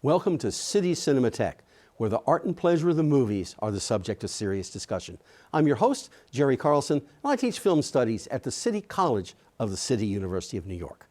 Welcome to City Cinematheque, where the art and pleasure of the movies are the subject of serious discussion. I'm your host, Jerry Carlson, and I teach film studies at the City College of the City University of New York.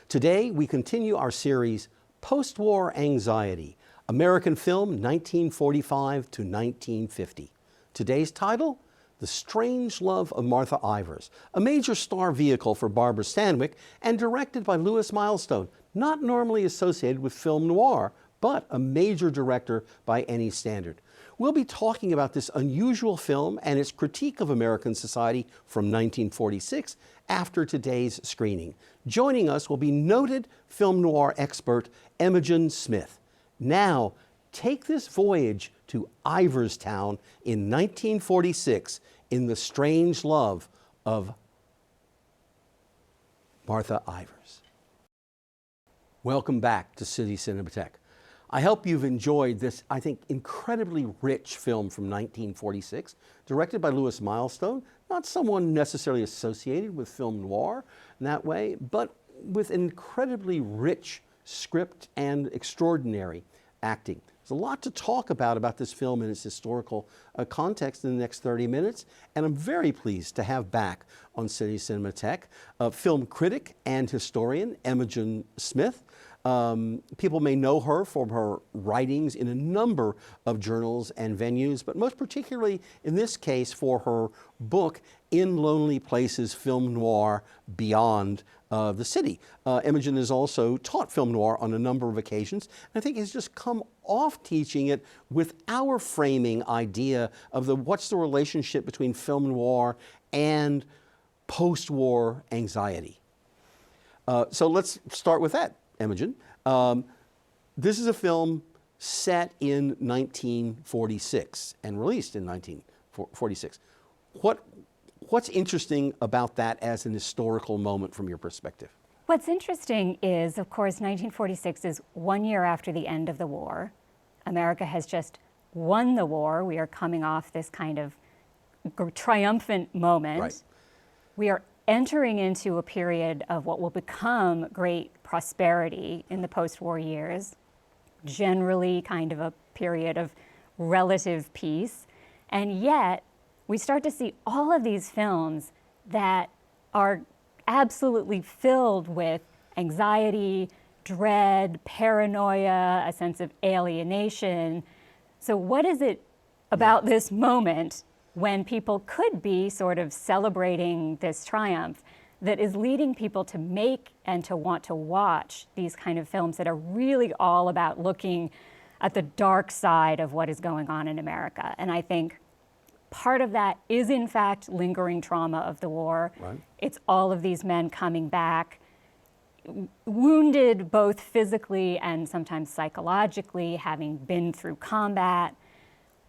Today, we continue our series, Post-War Anxiety, American Film 1945 to 1950. Today's title, The Strange Love of Martha Ivers, a major star vehicle for Barbara Stanwyck and directed by Lewis Milestone, not normally associated with film noir, but a major director by any standard. We'll be talking about this unusual film and its critique of American society from 1946 after today's screening. Joining us will be noted film noir expert Imogen Smith. Now, take this voyage to Iverstown in 1946 in The Strange Love of Martha Ivers. Welcome back to City Cinematheque. I hope you've enjoyed this, I think, incredibly rich film from 1946, directed by Lewis Milestone, not someone necessarily associated with film noir in that way, but with an incredibly rich script and extraordinary acting. There's a lot to talk about this film in its historical context in the next 30 minutes, and I'm very pleased to have back on City Cinematheque film critic and historian Imogen Smith. People may know her from her writings in a number of journals and venues, but most particularly in this case for her book, In Lonely Places, Film Noir Beyond the City. Imogen has also taught film noir on a number of occasions, and I think has just come off teaching it with our framing idea of what's the relationship between film noir and post-war anxiety. So let's start with that. Imogen. This is a film set in 1946 and released in 1946. What's interesting about that as an historical moment from your perspective? What's interesting is, of course, 1946 is 1 year after the end of the war. America has just won the war. We are coming off this kind of triumphant moment. Right. We are entering into a period of what will become great prosperity in the post-war years, generally kind of a period of relative peace. And yet, we start to see all of these films that are absolutely filled with anxiety, dread, paranoia, a sense of alienation. So what is it about this moment when people could be sort of celebrating this triumph that is leading people to make and to want to watch these kind of films that are really all about looking at the dark side of what is going on in America? And I think part of that is, in fact, lingering trauma of the war. Right. It's all of these men coming back, wounded both physically and sometimes psychologically, having been through combat.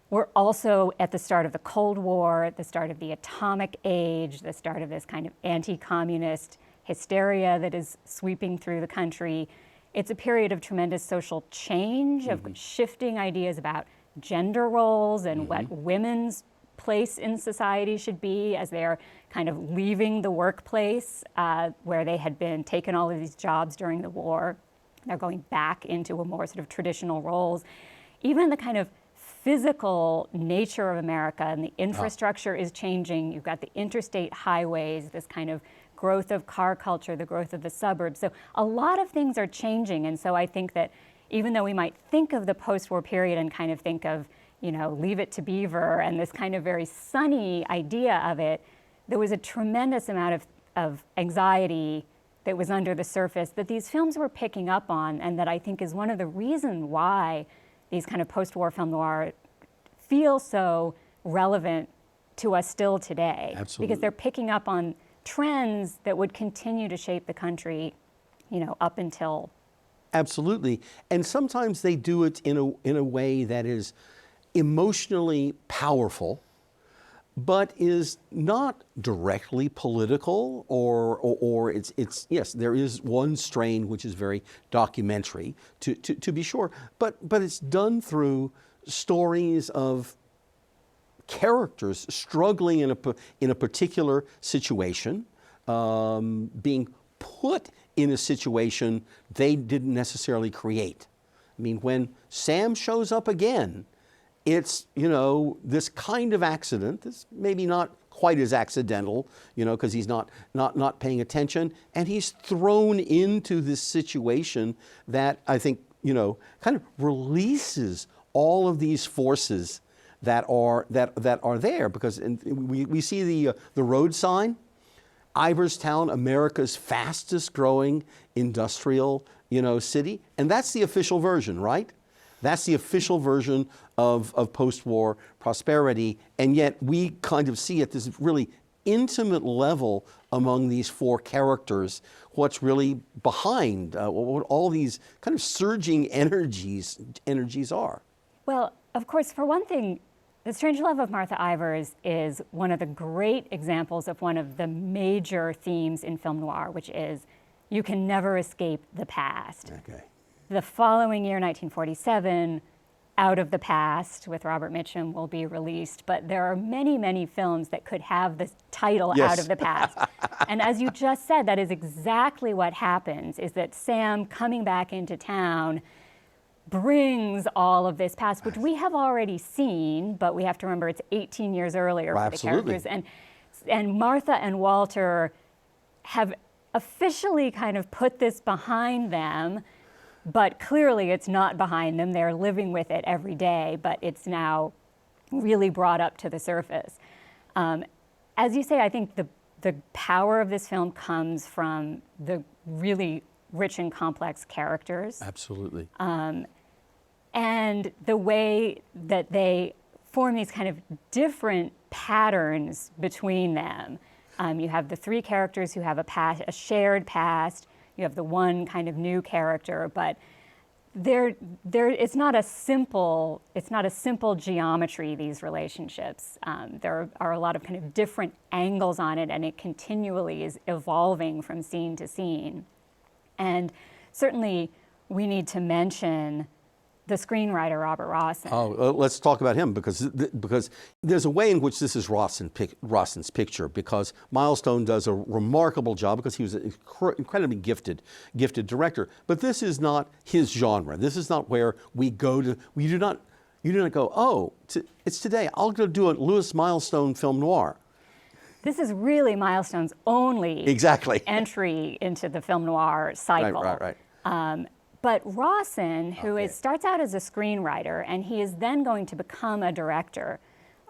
We're also at the start of the Cold War, at the start of the atomic age, the start of this kind of anti-communist hysteria that is sweeping through the country. It's a period of tremendous social change, of shifting ideas about gender roles and what women's place in society should be as they're kind of leaving the workplace where they had been taken all of these jobs during the war. They're going back into a more sort of traditional roles. Even the kind of physical nature of America and the infrastructure is changing. You've got the interstate highways, this kind of growth of car culture, the growth of the suburbs. So a lot of things are changing. And so I think that even though we might think of the post-war period and kind of think of, you know, Leave It to Beaver and this kind of very sunny idea of it, there was a tremendous amount of anxiety that was under the surface that these films were picking up on, and that I think is one of the reasons why these kind of post-war film noir feel so relevant to us still today. Absolutely. Because they're picking up on trends that would continue to shape the country, you know, up until. Absolutely. And sometimes they do it in a way that is emotionally powerful, but is not directly political, or it's yes, there is one strain which is very documentary to be sure, but it's done through stories of characters struggling in a particular situation, being put in a situation they didn't necessarily create. I mean, when Sam shows up again, it's, you know, this kind of accident that's maybe not quite as accidental, you know, because he's not paying attention, and he's thrown into this situation that I think, you know, kind of releases all of these forces that are there, because we see the road sign, Iverstown, America's fastest growing industrial, you know, city, and that's the official version, right? That's the official version of post-war prosperity, and yet we kind of see at this really intimate level among these four characters what's really behind what all these kind of surging energies are. Well, of course, for one thing, The Strange Love of Martha Ivers is one of the great examples of one of the major themes in film noir, which is you can never escape the past. Okay. The following year, 1947, Out of the Past with Robert Mitchum will be released, but there are many, many films that could have the title Yes. Out of the Past. And as you just said, that is exactly what happens, is that Sam coming back into town brings all of this past, which we have already seen, but we have to remember it's 18 years earlier for the characters. And Martha and Walter have officially kind of put this behind them, but clearly it's not behind them. They're living with it every day, but it's now really brought up to the surface. As you say, I think the power of this film comes from the really rich and complex characters. Absolutely. And the way that they form these kind of different patterns between them. You have the three characters who have a shared past. You have the one kind of new character, but it's not a simple geometry, these relationships. There are a lot of kind of different angles on it, and it continually is evolving from scene to scene. And certainly we need to mention the screenwriter, Robert Rossen. Oh, let's talk about him, because there's a way in which this is Rossen's picture, because Milestone does a remarkable job because he was an incredibly gifted director. But this is not his genre. This is not where we go to. You do not go, oh, it's today. I'll go do a Lewis Milestone film noir. This is really Milestone's only entry into the film noir cycle. Right. But Rossen, who starts out as a screenwriter, and he is then going to become a director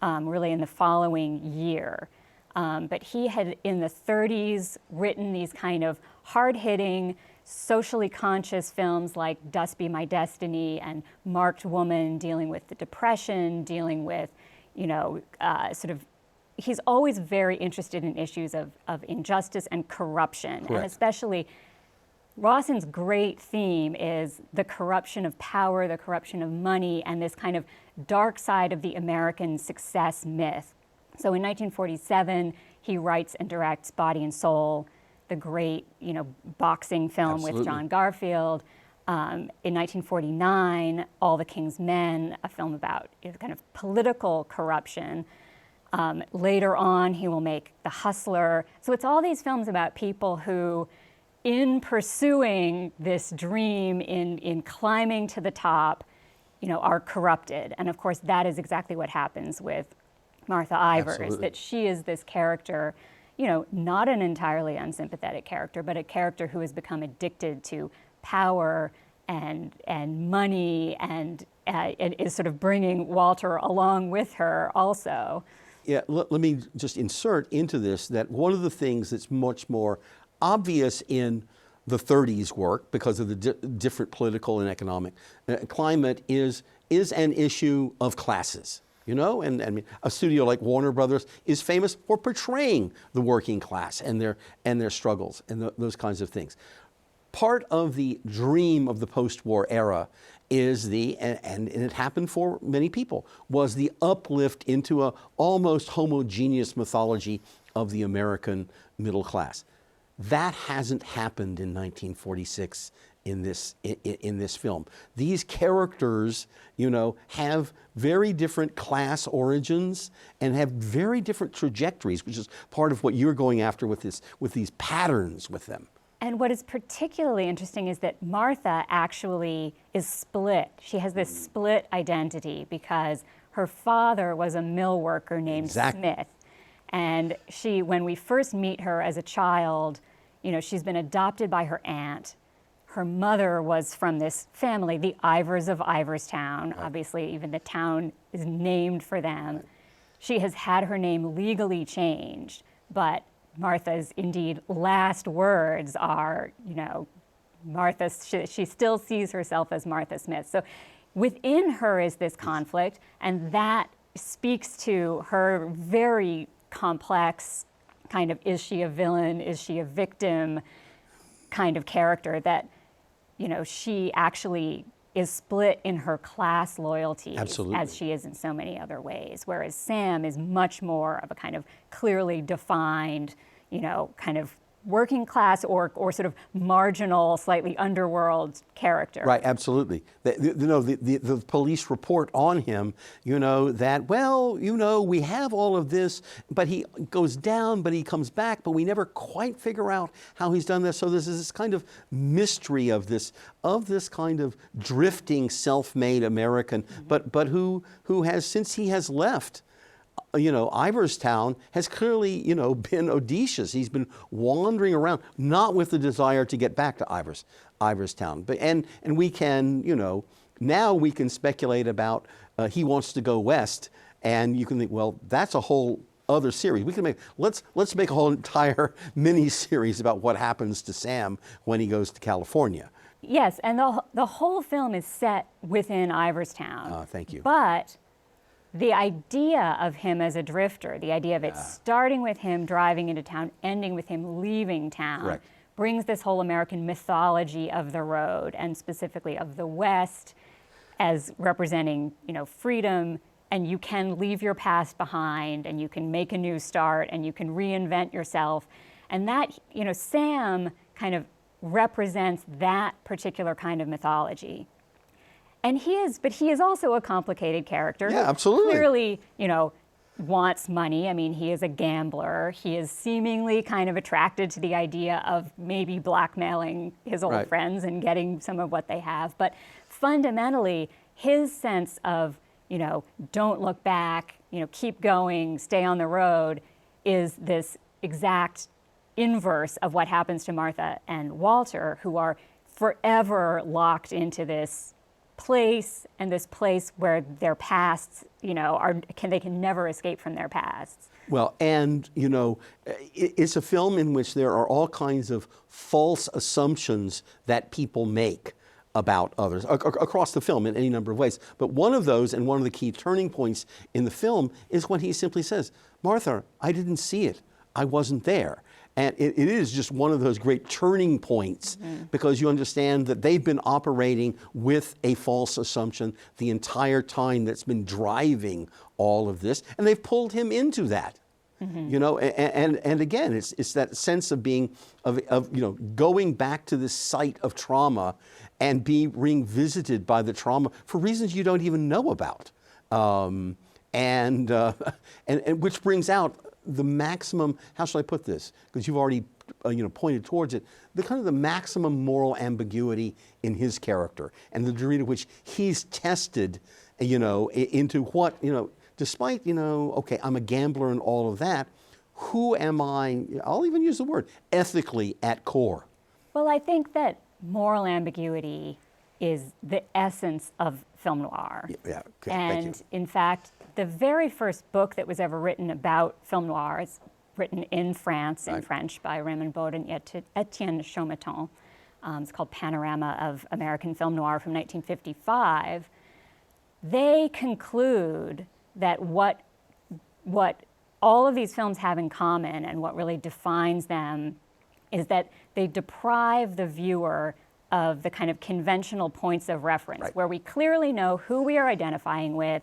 really in the following year. But he had, in the 30s, written these kind of hard-hitting, socially conscious films like Dust Be My Destiny and Marked Woman, dealing with the Depression, dealing with, he's always very interested in issues of injustice and corruption. Correct. And especially, Rossen's great theme is the corruption of power, the corruption of money, and this kind of dark side of the American success myth. So in 1947, he writes and directs Body and Soul, the great, boxing film with John Garfield. In 1949, All the King's Men, a film about kind of political corruption. Later on, he will make The Hustler. So it's all these films about people who, in pursuing this dream, in climbing to the top, are corrupted. And of course, that is exactly what happens with Martha Ivers, that she is this character, not an entirely unsympathetic character, but a character who has become addicted to power and money, and is sort of bringing Walter along with her also. Yeah, let me just insert into this that one of the things that's much more obvious in the 30s work, because of the different political and economic climate, is an issue of classes. And a studio like Warner Brothers is famous for portraying the working class and their struggles and those kinds of things. Part of the dream of the post-war era is and it happened for many people, was the uplift into a almost homogeneous mythology of the American middle class. That hasn't happened in 1946 in this film. These characters, have very different class origins and have very different trajectories, which is part of what you're going after with these patterns with them. And what is particularly interesting is that Martha actually is split. She has this split identity because her father was a mill worker named Smith. And she, when we first meet her as a child, you know, she's been adopted by her aunt. Her mother was from this family, the Ivers of Iverstown. Right. Obviously, even the town is named for them. Right. She has had her name legally changed, but Martha's indeed last words are, you know, Martha, she still sees herself as Martha Smith. So within her is this conflict, and that speaks to her very complex kind of, is she a villain, is she a victim kind of character that, you know, she actually is split in her class loyalties. Absolutely. As she is in so many other ways, whereas Sam is much more of a kind of clearly defined, you know, kind of working class or sort of marginal, slightly underworld character. Right, absolutely. The police report on him, you know, that, well, you know, we have all of this, but he goes down, but he comes back, but we never quite figure out how he's done this. So there's this kind of mystery of this kind of drifting, self-made American, but who has, since he has left, you know, Iverstown has clearly, you know, been audacious. He's been wandering around, not with the desire to get back to Iverstown. But and we can, you know, now we can speculate about he wants to go west, and you can think, well, that's a whole other series. We can make let's make a whole entire mini series about what happens to Sam when he goes to California. Yes, and the whole film is set within Iverstown. Thank you. But the idea of him as a drifter, the idea of it starting with him driving into town, ending with him leaving town, correct, brings this whole American mythology of the road, and specifically of the West, as representing, you know, freedom, and you can leave your past behind, and you can make a new start, and you can reinvent yourself. And that, you know, Sam kind of represents that particular kind of mythology. And he is also a complicated character. Yeah, absolutely. Clearly, you know, wants money. I mean, he is a gambler. He is seemingly kind of attracted to the idea of maybe blackmailing his old friends and getting some of what they have. But fundamentally, his sense of, you know, don't look back, you know, keep going, stay on the road, is this exact inverse of what happens to Martha and Walter, who are forever locked into this place, and this place where their pasts, you know, they can never escape from their pasts. Well, and, you know, it's a film in which there are all kinds of false assumptions that people make about others across the film in any number of ways. But one of those, and one of the key turning points in the film, is when he simply says, Martha, I didn't see it. I wasn't there. And it is just one of those great turning points, because you understand that they've been operating with a false assumption the entire time that's been driving all of this, and they've pulled him into that. You know, and again, it's that sense of being, of you know, going back to this site of trauma and being visited by the trauma for reasons you don't even know about, and which brings out the maximum, how shall I put this? Because you've already you know, pointed towards it, the kind of the maximum moral ambiguity in his character, and the degree to which he's tested, you know, into what, you know, despite, you know, okay, I'm a gambler and all of that, who am I, I'll even use the word, ethically at core? Well, I think that moral ambiguity is the essence of film noir. Yeah, okay, and thank you. In fact, the very first book that was ever written about film noir is written in France, in French, by Raymond Baud and Etienne Chaumeton. It's called Panorama of American Film Noir from 1955. They conclude that what all of these films have in common, and what really defines them, is that they deprive the viewer of the kind of conventional points of reference, where we clearly know who we are identifying with.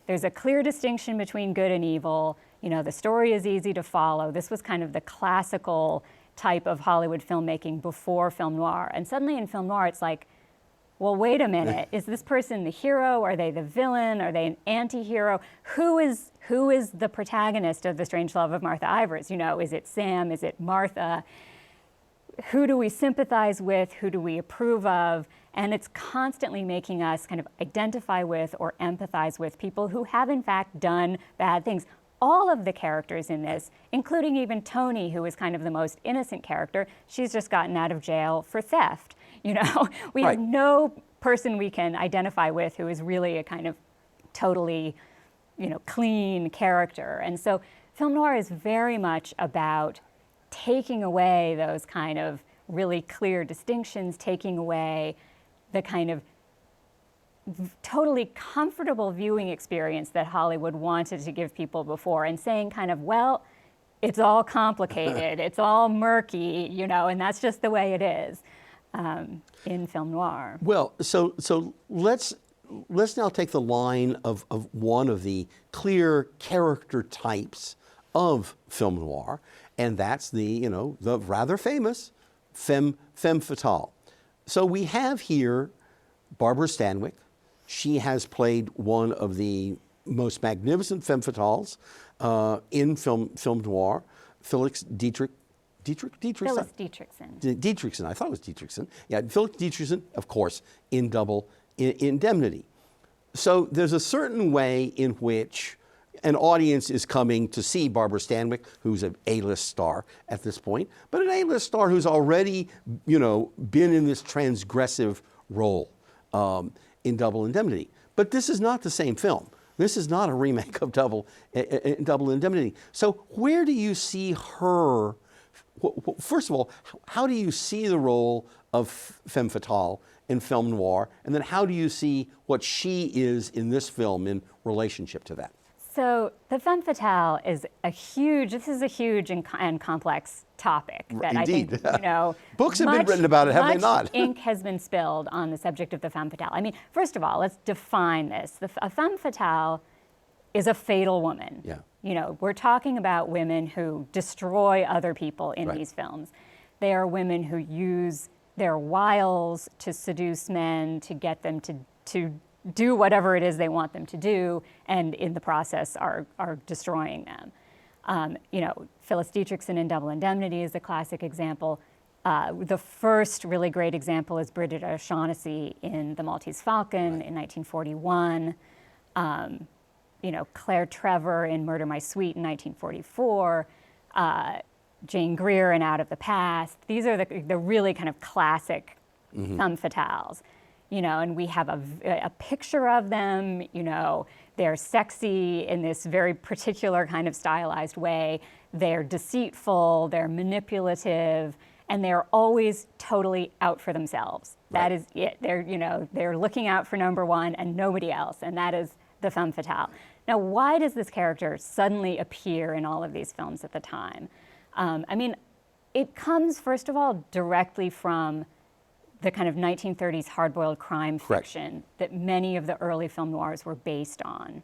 There's a clear distinction between good and evil. You know, the story is easy to follow. This was kind of the classical type of Hollywood filmmaking before film noir. And suddenly in film noir, it's like, well, wait a minute. Is this person the hero? Are they the villain? Are they an anti-hero? Who is the protagonist of The Strange Love of Martha Ivers? You know, is it Sam? Is it Martha? who do we sympathize with, who do we approve of, and it's constantly making us kind of identify with or empathize with people who have in fact done bad things. All of the characters in this, including even Tony, who is kind of the most innocent character, she's just gotten out of jail for theft. You know, we have no person we can identify with who is really a kind of totally, you know, clean character. And so film noir is very much about taking away those kind of really clear distinctions, taking away the kind of totally comfortable viewing experience that Hollywood wanted to give people before, and saying kind of, well, it's all complicated, it's all murky, you know, and that's just the way it is in film noir. Well, so let's now take the line of one of the clear character types of film noir, and that's the, you know, the rather famous femme fatale. So we have here Barbara Stanwyck. She has played one of the most magnificent femme fatales in film noir. Phyllis Dietrichson. Dietrichson. I thought it was Dietrichson. Yeah, Phyllis Dietrichson, of course, in Double Indemnity. So there's a certain way in which an audience is coming to see Barbara Stanwyck, who's an A-list star at this point, but an A-list star who's already, you know, been in this transgressive role in Double Indemnity. But this is not the same film. This is not a remake of Double Indemnity. So where do you see her? First of all, how do you see the role of femme fatale in film noir, and then how do you see what she is in this film in relationship to that? So the femme fatale is a huge and complex topic that Indeed. I think, you know, books have been written about it, have they not? Ink has been spilled on the subject of the femme fatale. I mean, first of all, let's define this. A femme fatale is a fatal woman. Yeah. You know, we're talking about women who destroy other people in these films. They are women who use their wiles to seduce men, to get them to do whatever it is they want them to do, and in the process are destroying them. You know, Phyllis Dietrichson in Double Indemnity is a classic example. The first really great example is Bridget O'Shaughnessy in The Maltese Falcon in 1941. You know, Claire Trevor in Murder My Sweet in 1944. Jane Greer in Out of the Past. These are the really kind of classic femme fatales. You know, and we have a picture of them. You know, they're sexy in this very particular kind of stylized way. They're deceitful, they're manipulative, and they're always totally out for themselves. Right. That is it. They're, you know, they're looking out for number one and nobody else, and that is the femme fatale. Now, why does this character suddenly appear in all of these films at the time? I mean, it comes, first of all, directly from the kind of 1930s hard-boiled crime fiction that many of the early film noirs were based on.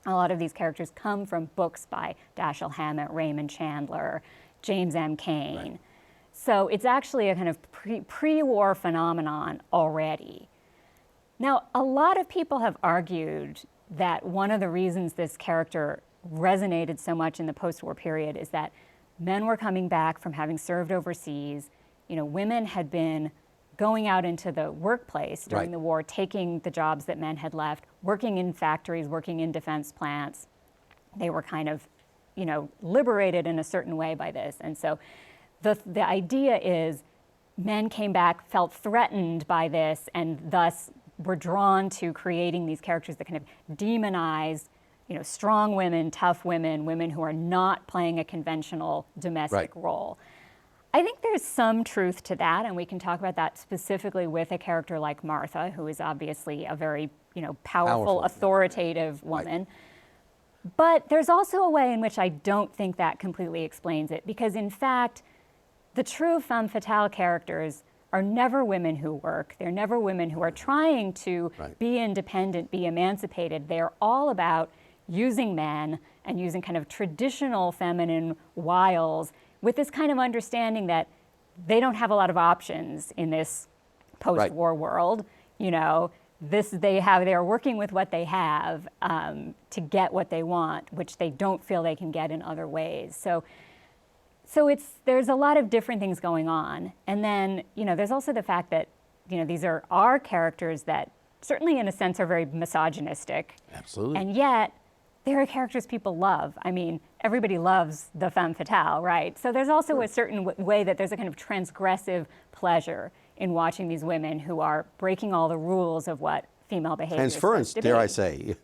A lot of these characters come from books by Dashiell Hammett, Raymond Chandler, James M. Cain. Right. So it's actually a kind of pre-war phenomenon already. Now, a lot of people have argued that one of the reasons this character resonated so much in the post-war period is that men were coming back from having served overseas. You know, women had been going out into the workplace during the war, taking the jobs that men had left, working in factories, working in defense plants. They were kind of, you know, liberated in a certain way by this. And so the idea is men came back, felt threatened by this, and thus were drawn to creating these characters that kind of demonize, you know, strong women, tough women, women who are not playing a conventional domestic role. I think there's some truth to that, and we can talk about that specifically with a character like Martha, who is obviously a very, you know, powerful authoritative woman. Right. But there's also a way in which I don't think that completely explains it, because in fact, the true femme fatale characters are never women who work. They're never women who are trying to be independent, be emancipated. They're all about using men and using kind of traditional feminine wiles, with this kind of understanding that they don't have a lot of options in this post-war world. You know, they're working with what they have to get what they want, which they don't feel they can get in other ways. So So there's a lot of different things going on. And then, there's also the fact that, these are our characters that certainly in a sense are very misogynistic. Absolutely. And yet, there are characters people love. I mean, everybody loves the femme fatale, right? So there's also a certain way that there's a kind of transgressive pleasure in watching these women who are breaking all the rules of what female behavior is Transference, supposed to dare be. I say.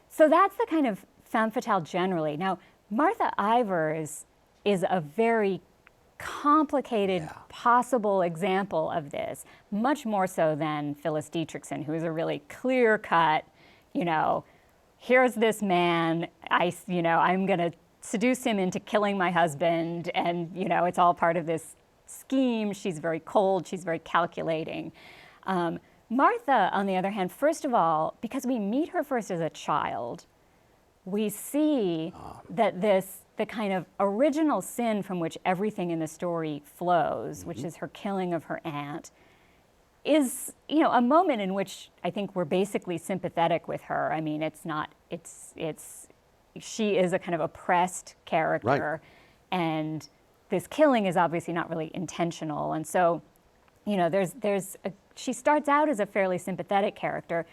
So that's the kind of femme fatale generally. Now, Martha Ivers is a very complicated possible example of this, much more so than Phyllis Dietrichson, who is a really clear-cut, here's this man, I'm going to seduce him into killing my husband, and, it's all part of this scheme. She's very cold, she's very calculating. Martha, on the other hand, first of all, because we meet her first as a child, we see that the kind of original sin from which everything in the story flows, which is her killing of her aunt, is, a moment in which I think we're basically sympathetic with her. I mean, she is a kind of oppressed character, and this killing is obviously not really intentional. And so, she starts out as a fairly sympathetic character,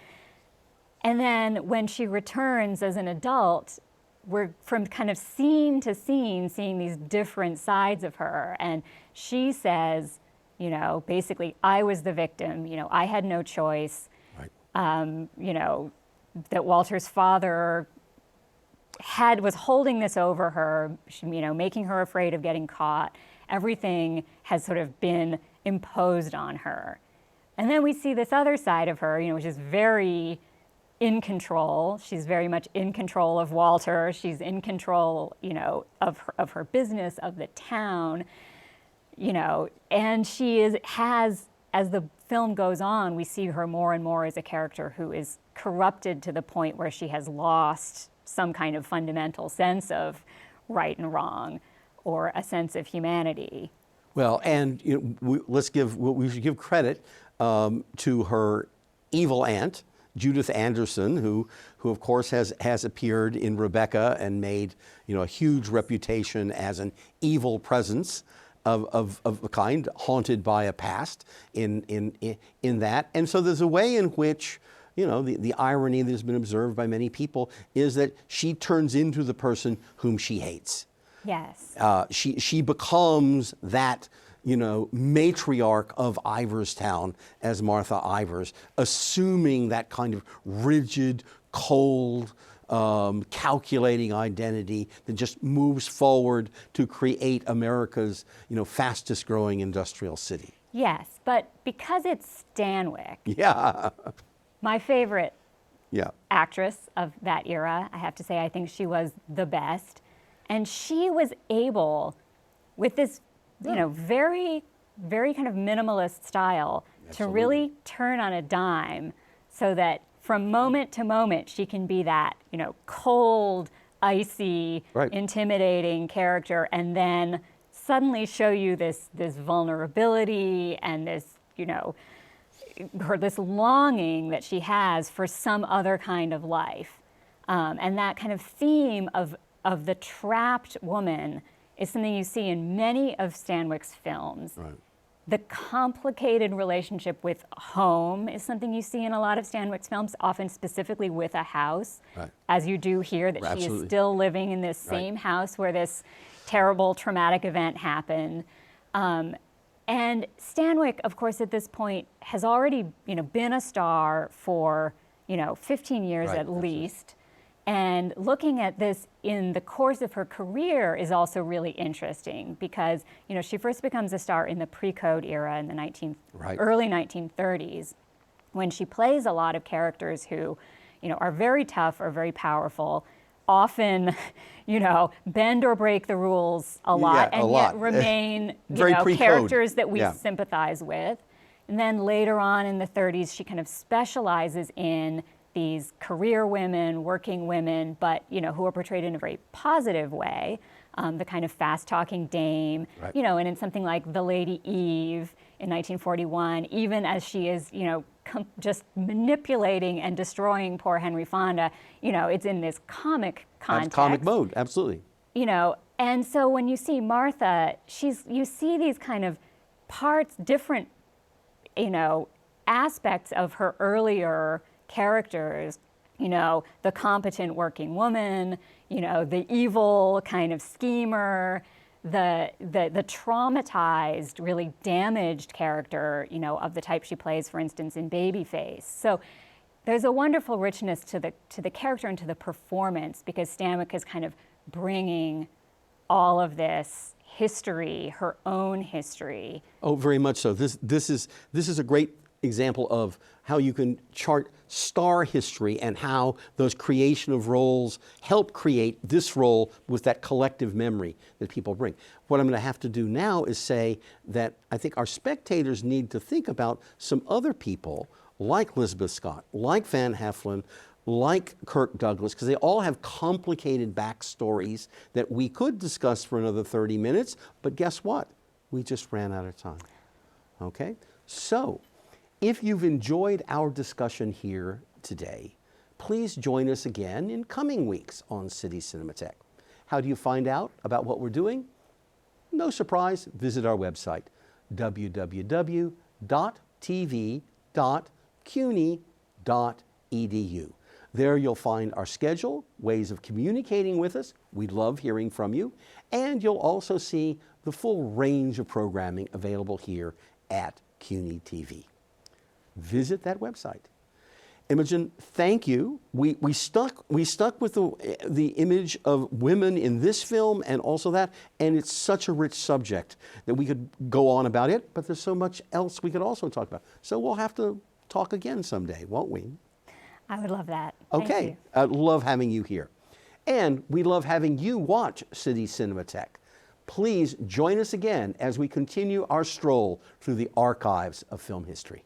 and then when she returns as an adult, we're from kind of scene to scene seeing these different sides of her. And she says, basically, I was the victim, I had no choice. Right. That Walter's father was holding this over her, making her afraid of getting caught. Everything has sort of been imposed on her. And then we see this other side of her, which is very in control. She's very much in control of Walter. She's in control, of her business, of the town, and has, as the film goes on, we see her more and more as a character who is corrupted to the point where she has lost some kind of fundamental sense of right and wrong, or a sense of humanity. Well, and we should give credit to her evil aunt, Judith Anderson, who of course has appeared in Rebecca and made a huge reputation as an evil presence of a kind, haunted by a past in that. And so there's a way in which the irony that has been observed by many people is that she turns into the person whom she hates. Yes. She becomes that matriarch of Iverstown as Martha Ivers, assuming that kind of rigid, cold, calculating identity that just moves forward to create America's fastest growing industrial city. Yes, but because it's Stanwyck, my favorite actress of that era, I have to say, I think she was the best. And she was able, with this very, very kind of minimalist style, to really turn on a dime so that from moment to moment she can be that, cold, icy, intimidating character, and then suddenly show you this vulnerability and this, this longing that she has for some other kind of life. And that kind of theme of the trapped woman is something you see in many of Stanwyck's films. Right. The complicated relationship with home is something you see in a lot of Stanwyck's films, often specifically with a house, as you do here, that she is still living in this same house where this terrible traumatic event happened. And Stanwyck, of course, at this point has already been a star for 15 years at least. And looking at this in the course of her career is also really interesting because, she first becomes a star in the pre-code era in the early 1930s, when she plays a lot of characters who, are very tough or very powerful, often, bend or break the rules a lot, and yet remain, characters that we sympathize with. And then later on in the 30s, she kind of specializes in these career women, working women, but who are portrayed in a very positive way, the kind of fast-talking dame, and in something like The Lady Eve in 1941, even as she is, just manipulating and destroying poor Henry Fonda, it's in this comic context. Comic mode, absolutely. And so when you see Martha, you see these kind of parts, different, aspects of her earlier characters, the competent working woman, the evil kind of schemer, the traumatized, really damaged character, of the type she plays, for instance, in Babyface. So there's a wonderful richness to the character and to the performance, because Stanwyck is kind of bringing all of this history, her own history. Oh, very much so. This is a great example of how you can chart star history and how those creation of roles help create this role with that collective memory that people bring. What I'm going to have to do now is say that I think our spectators need to think about some other people like Lizabeth Scott, like Van Heflin, like Kirk Douglas, because they all have complicated backstories that we could discuss for another 30 minutes, but guess what? We just ran out of time. Okay? So, if you've enjoyed our discussion here today, please join us again in coming weeks on City Cinematheque. How do you find out about what we're doing? No surprise, visit our website, www.tv.cuny.edu. There you'll find our schedule, ways of communicating with us. We'd love hearing from you. And you'll also see the full range of programming available here at CUNY TV. Visit that website. Imogen, thank you. We stuck with the image of women in this film and also that, and it's such a rich subject that we could go on about it, but there's so much else we could also talk about. So we'll have to talk again someday, won't we? I would love that. Okay, I love having you here. And we love having you watch City Cinematheque. Please join us again as we continue our stroll through the archives of film history.